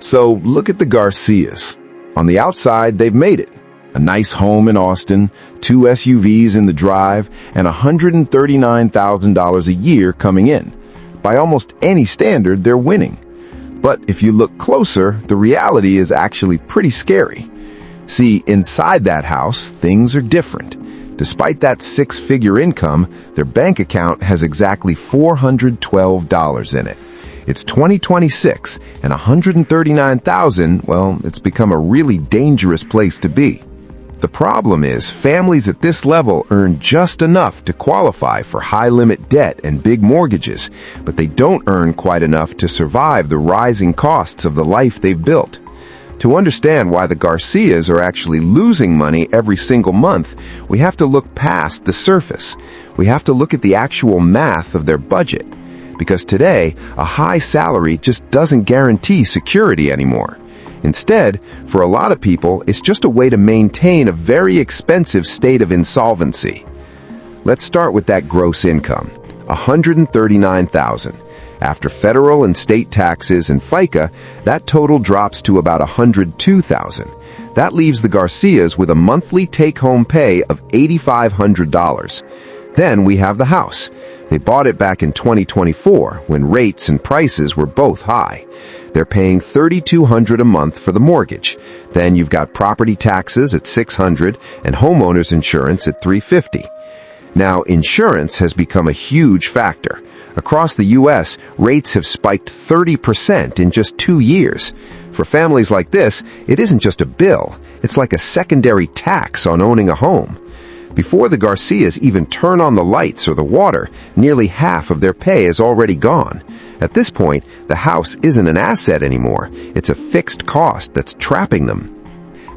So look at the Garcias. On the outside, they've made it. A nice home in Austin, 2 SUVs in the drive, and $139,000 a year coming in. By almost any standard, they're winning. But if you look closer, the reality is actually pretty scary. See, inside that house, things are different. Despite that 6-figure income, their bank account has exactly $412 in it. It's 2026, and $139,000, well, it's become a really dangerous place to be. The problem is, families at this level earn just enough to qualify for high-limit debt and big mortgages, but they don't earn quite enough to survive the rising costs of the life they've built. To understand why the Garcias are actually losing money every single month, we have to look past the surface. We have to look at the actual math of their budget. Because today, a high salary just doesn't guarantee security anymore. Instead, for a lot of people, it's just a way to maintain a very expensive state of insolvency. Let's start with that gross income, $139,000. After federal and state taxes and FICA, that total drops to about $102,000. That leaves the Garcias with a monthly take-home pay of $8,500. Then we have the house. They bought it back in 2024 when rates and prices were both high. They're paying $3,200 a month for the mortgage. Then you've got property taxes at $600 and homeowners insurance at $350. Now, insurance has become a huge factor. Across the U.S., rates have spiked 30% in just 2 years. For families like this, it isn't just a bill. It's like a secondary tax on owning a home. Before the Garcias even turn on the lights or the water, nearly half of their pay is already gone. At this point, the house isn't an asset anymore. It's a fixed cost that's trapping them.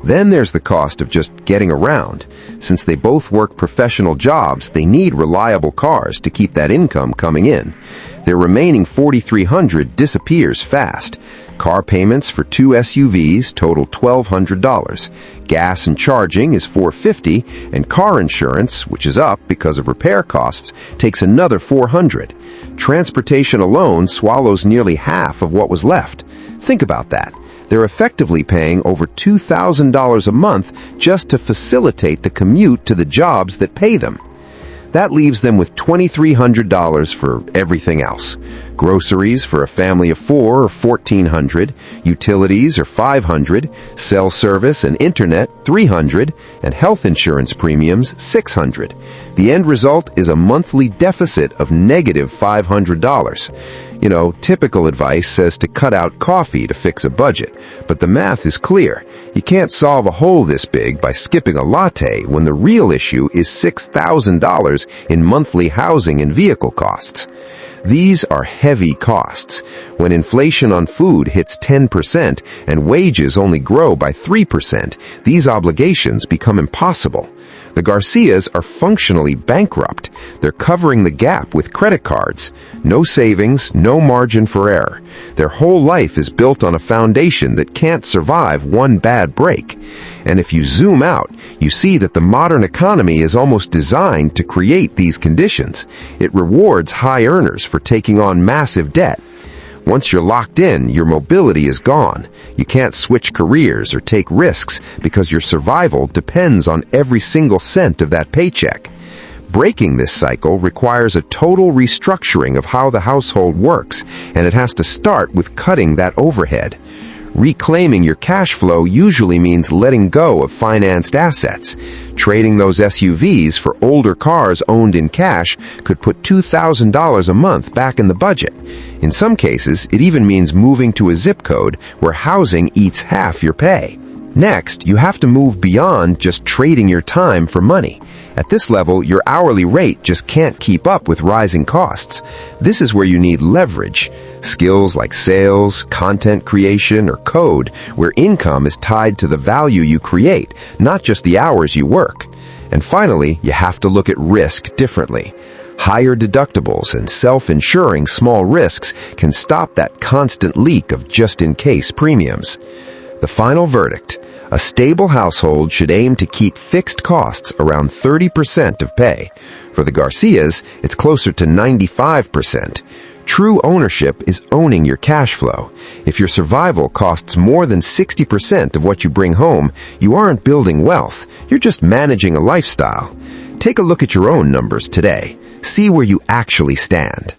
Then there's the cost of just getting around. Since they both work professional jobs, they need reliable cars to keep that income coming in. Their remaining $4,300 disappears fast. Car payments for 2 SUVs total $1,200. Gas and charging is $450, and car insurance, which is up because of repair costs, takes another $400. Transportation alone swallows nearly half of what was left. Think about that. They're effectively paying over $2,000 a month just to facilitate the commute to the jobs that pay them. That leaves them with $2,300 for everything else. Groceries for a family of 4 are $1,400, utilities are $500, cell service and internet $300, and health insurance premiums $600. The end result is a monthly deficit of negative $500. You know, typical advice says to cut out coffee to fix a budget, but the math is clear. You can't solve a hole this big by skipping a latte when the real issue is $6,000 in monthly housing and vehicle costs. These are heavy costs. When inflation on food hits 10% and wages only grow by 3%, these obligations become impossible. The Garcias are functionally bankrupt. They're covering the gap with credit cards. No savings, no margin for error. Their whole life is built on a foundation that can't survive one bad break. And if you zoom out, you see that the modern economy is almost designed to create these conditions. It rewards high earners for taking on massive debt. Once you're locked in, your mobility is gone. You can't switch careers or take risks because your survival depends on every single cent of that paycheck. Breaking this cycle requires a total restructuring of how the household works, and it has to start with cutting that overhead. Reclaiming your cash flow usually means letting go of financed assets. Trading those SUVs for older cars owned in cash could put $2,000 a month back in the budget. In some cases, it even means moving to a zip code where housing eats half your pay. Next, you have to move beyond just trading your time for money. At this level, your hourly rate just can't keep up with rising costs. This is where you need leverage. Skills like sales, content creation, or code, where income is tied to the value you create, not just the hours you work. And finally, you have to look at risk differently. Higher deductibles and self-insuring small risks can stop that constant leak of just-in-case premiums. The final verdict: a stable household should aim to keep fixed costs around 30% of pay. For the Garcias, it's closer to 95%. True ownership is owning your cash flow. If your survival costs more than 60% of what you bring home, you aren't building wealth, you're just managing a lifestyle. Take a look at your own numbers today. See where you actually stand.